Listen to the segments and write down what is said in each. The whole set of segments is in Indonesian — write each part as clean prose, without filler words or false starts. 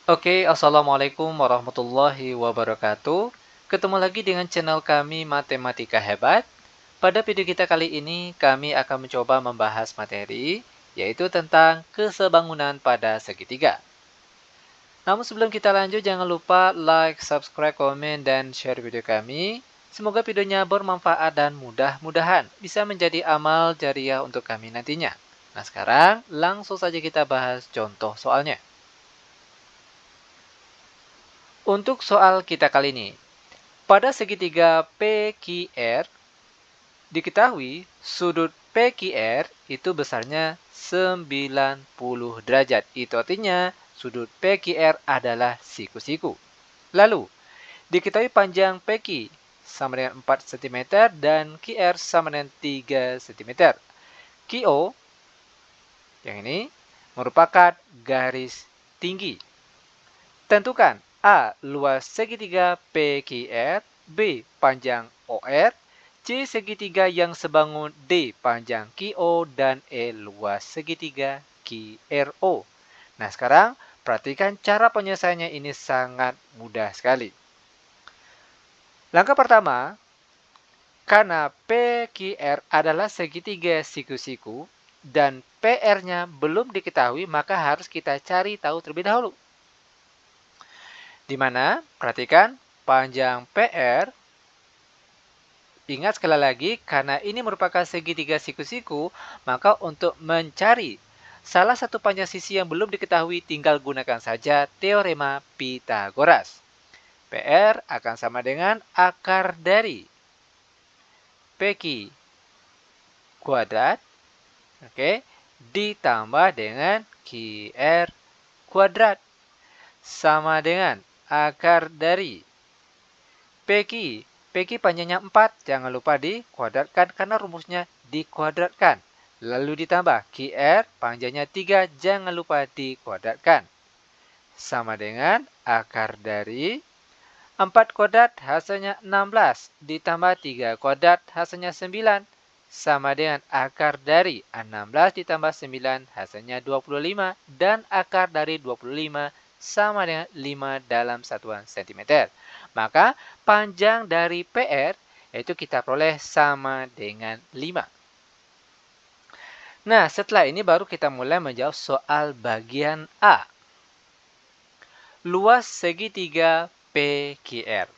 Oke, Assalamualaikum warahmatullahi wabarakatuh. Ketemu lagi dengan channel kami Matematika Hebat. Pada video kita kali ini, kami akan mencoba membahas materi, yaitu tentang kesebangunan pada segitiga. Namun sebelum kita lanjut, jangan lupa like, subscribe, komen, dan share video kami. Semoga videonya bermanfaat dan mudah-mudahan bisa menjadi amal jariah untuk kami nantinya. Nah sekarang, langsung saja kita bahas contoh soalnya. Untuk soal kita kali ini, pada segitiga PQR, diketahui sudut PQR itu besarnya 90 derajat. Itu artinya sudut PQR adalah siku-siku. Lalu, diketahui panjang PQ sama dengan 4 cm dan QR sama dengan 3 cm. QO, yang ini, merupakan garis tinggi. Tentukan A. Luas segitiga PQR, B. Panjang OR, C. Segitiga yang sebangun, D. Panjang QO, dan E. Luas segitiga QRO. Nah, sekarang perhatikan cara penyelesaiannya ini sangat mudah sekali. Langkah pertama, karena PQR adalah segitiga siku-siku dan PR-nya belum diketahui, maka harus kita cari tahu terlebih dahulu. Di mana, perhatikan, panjang PR, ingat sekali lagi, karena ini merupakan segitiga siku-siku, maka untuk mencari salah satu panjang sisi yang belum diketahui, tinggal gunakan saja teorema Pythagoras. PR akan sama dengan akar dari PQ kuadrat, ditambah dengan QR kuadrat, sama dengan akar dari PQ. PQ panjangnya 4, jangan lupa dikuadratkan karena rumusnya dikuadratkan. Lalu ditambah QR panjangnya 3, jangan lupa dikuadratkan. Sama dengan akar dari 4 kuadrat hasilnya 16, ditambah 3 kuadrat hasilnya 9. Sama dengan akar dari 16 ditambah 9 hasilnya 25, dan akar dari 25 sama dengan 5 dalam satuan cm. Maka panjang dari PR yaitu kita peroleh sama dengan 5. Nah, setelah ini baru kita mulai menjawab soal bagian A. Luas segitiga PQR.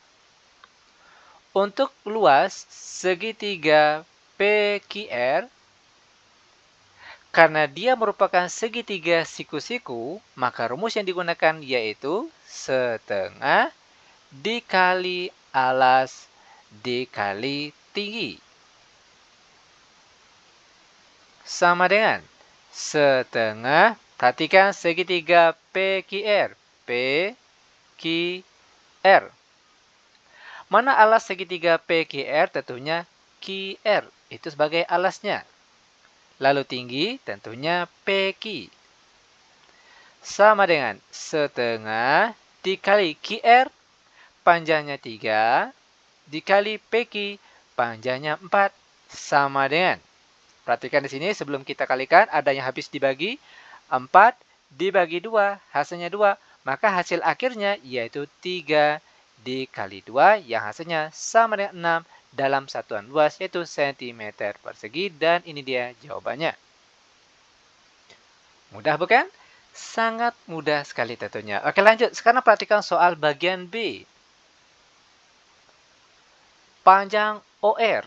Untuk luas segitiga PQR, karena dia merupakan segitiga siku-siku, maka rumus yang digunakan yaitu setengah dikali alas dikali tinggi. Sama dengan setengah, perhatikan segitiga PQR. PQR. Mana alas segitiga PQR? Tentunya QR. Itu sebagai alasnya. Lalu tinggi tentunya PQ. Sama dengan setengah dikali QR, panjangnya 3, dikali PQ, panjangnya 4, sama dengan. Perhatikan di sini sebelum kita kalikan ada yang habis dibagi. 4 dibagi 2, hasilnya 2. Maka hasil akhirnya yaitu 3 dikali 2 yang hasilnya sama dengan 6 dalam satuan luas yaitu cm persegi, dan ini dia jawabannya. Mudah bukan? Sangat mudah sekali tentunya. Oke, lanjut. Sekarang perhatikan soal bagian B. Panjang OR.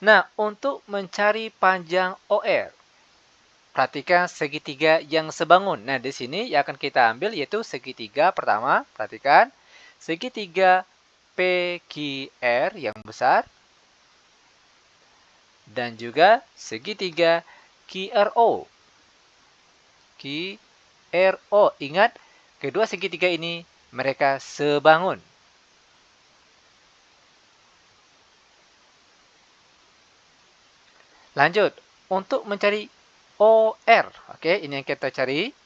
Nah, untuk mencari panjang OR, perhatikan segitiga yang sebangun. Nah, di sini yang akan kita ambil yaitu segitiga pertama. Perhatikan segitiga PQR yang besar dan juga segitiga QRO. QRO. Ingat, kedua segitiga ini mereka sebangun. Lanjut, untuk mencari OR. Oke, ini yang kita cari.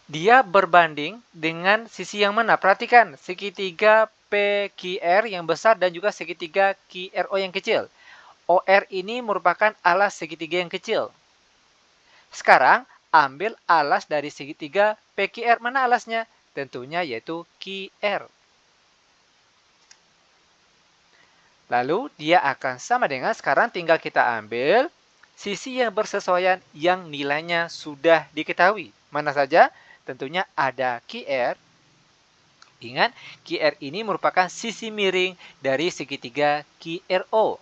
Dia berbanding dengan sisi yang mana? Perhatikan, segitiga PQR yang besar dan juga segitiga QRO yang kecil. OR ini merupakan alas segitiga yang kecil. Sekarang, ambil alas dari segitiga PQR. Mana alasnya? Tentunya yaitu QR. Lalu dia akan sama dengan, sekarang tinggal kita ambil sisi yang bersesuaian yang nilainya sudah diketahui. Mana saja? Tentunya ada QR. Ingat, QR ini merupakan sisi miring dari segitiga QRO.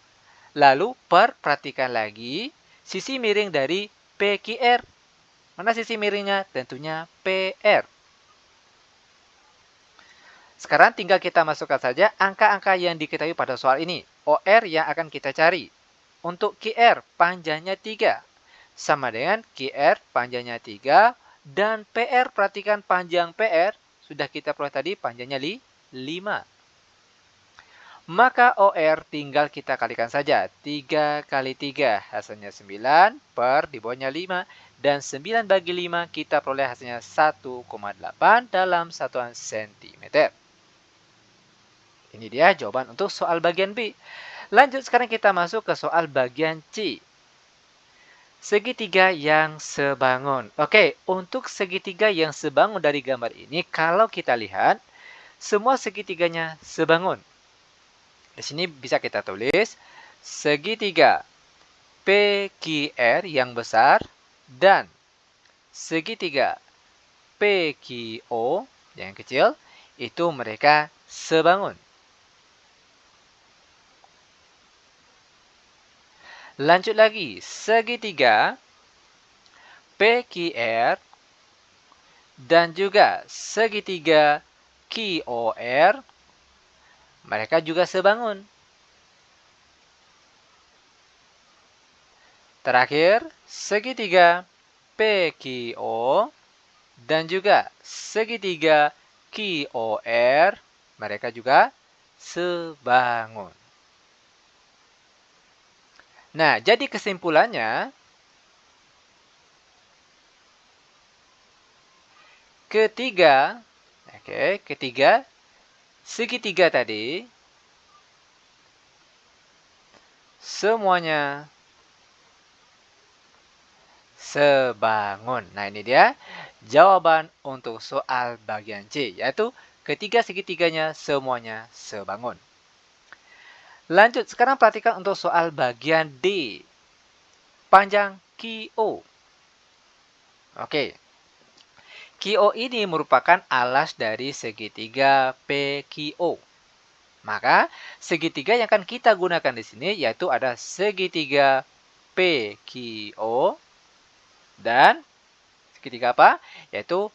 Lalu perhatikan lagi sisi miring dari PQR. Mana sisi miringnya? Tentunya PR. Sekarang tinggal kita masukkan saja angka-angka yang diketahui pada soal ini. OR yang akan kita cari. Untuk QR panjangnya 3. Sama dengan QR panjangnya 3. Dan PR, perhatikan panjang PR. Sudah kita peroleh tadi panjangnya 5. Maka OR tinggal kita kalikan saja. 3 kali 3 hasilnya 9 per di bawahnya 5. Dan 9 bagi 5 kita peroleh hasilnya 1,8 dalam satuan cm. Ini dia jawaban untuk soal bagian B. Lanjut, sekarang kita masuk ke soal bagian C. Segitiga yang sebangun. Oke, untuk segitiga yang sebangun dari gambar ini, kalau kita lihat, semua segitiganya sebangun. Di sini bisa kita tulis segitiga PQR yang besar dan segitiga PQO yang kecil, itu mereka sebangun. Lanjut lagi, segitiga PQR dan juga segitiga QOR, mereka juga sebangun. Terakhir, segitiga PQO dan juga segitiga QOR, mereka juga sebangun. Nah, jadi kesimpulannya, ketiga segitiga tadi semuanya sebangun. Nah, ini dia jawaban untuk soal bagian C, yaitu ketiga segitiganya semuanya sebangun. Lanjut, sekarang perhatikan untuk soal bagian D. Panjang QO. Oke. QO ini merupakan alas dari segitiga PQO. Maka, segitiga yang akan kita gunakan di sini yaitu ada segitiga PQO dan segitiga apa? Yaitu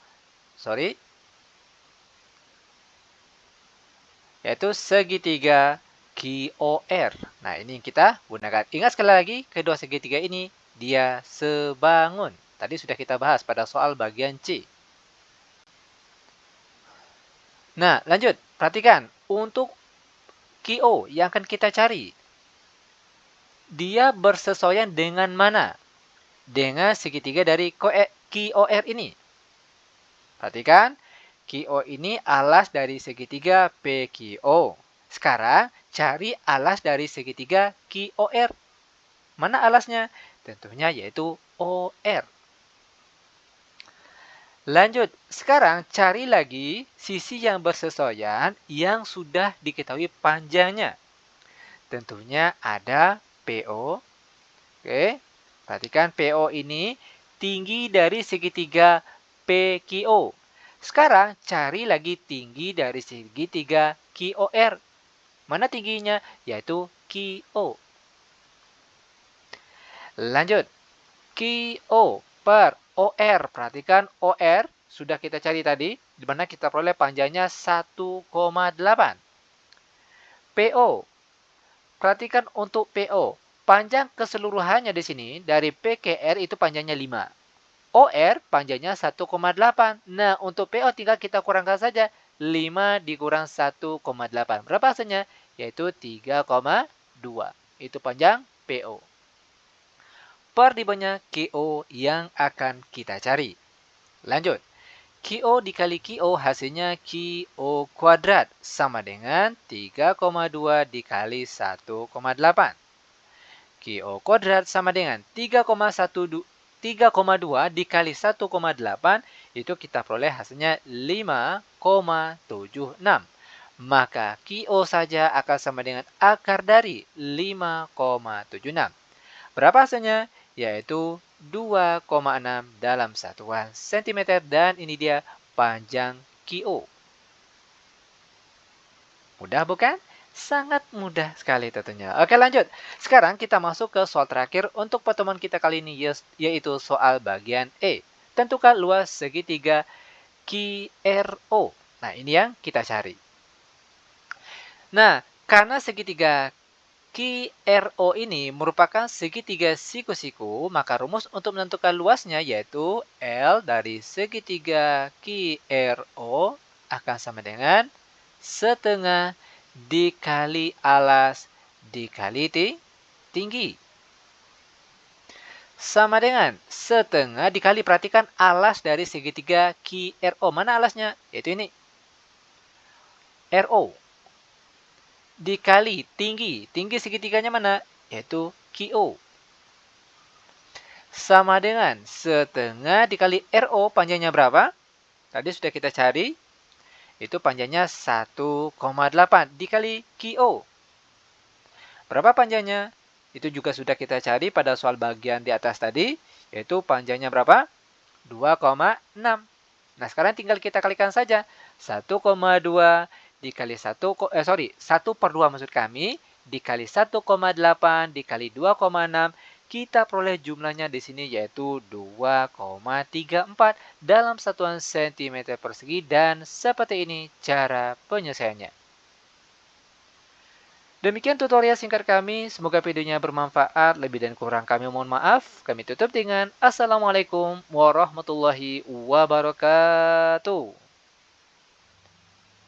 segitiga QOR. Nah, ini yang kita gunakan. Ingat sekali lagi, kedua segitiga ini dia sebangun. Tadi sudah kita bahas pada soal bagian C. Nah, lanjut. Perhatikan. Untuk QO yang akan kita cari, dia bersesuaian dengan mana? Dengan segitiga dari QOR ini. Perhatikan. QO ini alas dari segitiga PQO. Sekarang, cari alas dari segitiga QOR. Mana alasnya? Tentunya yaitu OR. Lanjut, sekarang cari lagi sisi yang bersesuaian yang sudah diketahui panjangnya. Tentunya ada PO. Oke, perhatikan PO ini tinggi dari segitiga PQO. Sekarang cari lagi tinggi dari segitiga QOR. Mana tingginya? Yaitu QO. Lanjut. QO per OR. Perhatikan OR sudah kita cari tadi. Di mana kita peroleh panjangnya 1,8. PO. Perhatikan untuk PO. Panjang keseluruhannya di sini dari PQR itu panjangnya 5. OR panjangnya 1,8. Nah, untuk PO tinggal kita kurangkan saja. 5 dikurang 1,8. Berapa hasilnya? Yaitu 3,2. Itu panjang PO. Per di bawahnya QO yang akan kita cari. Lanjut. QO dikali QO hasilnya QO kuadrat. Sama dengan 3,2 dikali 1,8. QO kuadrat sama dengan 3,12 3,2 dikali 1,8 itu kita peroleh hasilnya 5,76. Maka QO saja akan sama dengan akar dari 5,76. Berapa hasilnya? Yaitu 2,6 dalam satuan cm, dan ini dia panjang QO. Mudah bukan? Sangat mudah sekali tentunya. Oke, lanjut. Sekarang kita masuk ke soal terakhir untuk pertemuan kita kali ini, yaitu soal bagian E. Tentukan luas segitiga QRO. Nah, ini yang kita cari. Nah, karena segitiga QRO ini merupakan segitiga siku-siku, maka rumus untuk menentukan luasnya yaitu L dari segitiga QRO akan sama dengan setengah dikali alas dikali tinggi. Sama dengan setengah dikali, perhatikan alas dari segitiga QRO. Mana alasnya? Yaitu ini. RO. Dikali tinggi. Tinggi segitiganya mana? Yaitu QO. Sama dengan setengah dikali RO, panjangnya berapa? Tadi sudah kita cari. Itu panjangnya 1,8 dikali QO. Berapa panjangnya? Itu juga sudah kita cari pada soal bagian di atas tadi. Yaitu panjangnya berapa? 2,6. Nah, sekarang tinggal kita kalikan saja. 1,2 dikali 1/2 maksud kami. Dikali 1,8 dikali 2,6. Kita peroleh jumlahnya di sini yaitu 2,34 dalam satuan cm persegi, dan seperti ini cara penyelesaiannya. Demikian tutorial singkat kami, semoga videonya bermanfaat. Lebih dan kurang kami mohon maaf. Kami tutup dengan Assalamualaikum warahmatullahi wabarakatuh.